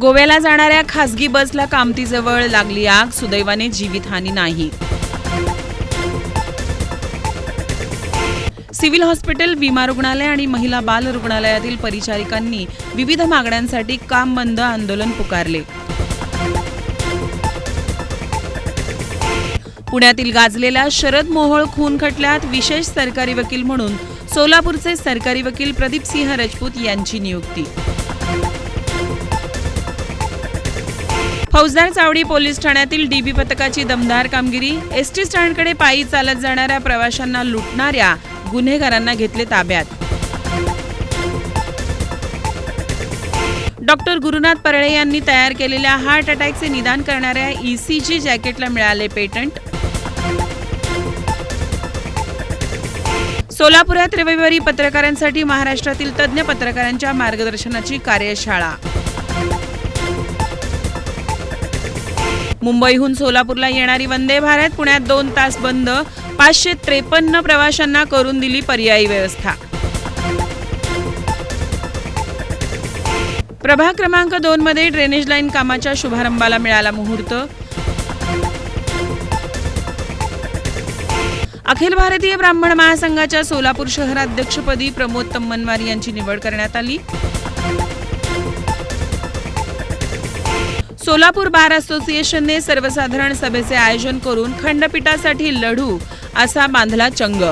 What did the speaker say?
गोव्याला जाणाऱ्या खासगी बसला कामतीजवळ लागली आग, सुदैवाने जीवितहानी नाही. सिव्हिल हॉस्पिटल, विमा रुग्णालय आणि महिला बाल रुग्णालयातील परिचारिकांनी विविध मागण्यांसाठी काम बंद आंदोलन पुकारले. पुण्यातील गाजलेल्या शरद मोहोळ खून खटल्यात विशेष सरकारी वकील म्हणून सोलापूरचे सरकारी वकील प्रदीपसिंह राजपूत यांची नियुक्ती. फौजदार चावडी पोलीस ठाण्यातील डीबी पथकाची दमदार कामगिरी. एसटी स्टँडकडे पायी चालत जाणाऱ्या प्रवाशांना लुटणाऱ्या गुन्हेगारांना घेतले ताब्यात. डॉक्टर गुरुनाथ परळे यांनी तयार केलेल्या हार्ट अटॅकचे निदान करणाऱ्या ECG जॅकेटला मिळाले पेटंट. सोलापुरात रविवारी पत्रकारांसाठी महाराष्ट्रातील तज्ज्ञ पत्रकारांच्या मार्गदर्शनाची कार्यशाळा. मुंबईहून सोलापूरला येणारी वंदे भारत पुण्यात 2 तास बंद. 553 प्रवाशांना करून दिली पर्यायी व्यवस्था. प्रभाग क्रमांक 2 मध्ये ड्रेनेज लाईन कामाच्या शुभारंभाला मिळाला मुहूर्त. अखिल भारतीय ब्राह्मण महासंघाच्या सोलापूर शहराध्यक्षपदी प्रमोद तम्मनवार यांची निवड करण्यात आली. सोलापूर बार असोसिएशनने सर्वसाधारण सभेचे आयोजन करून खंडपीठासाठी लढू असा बांधला चंग.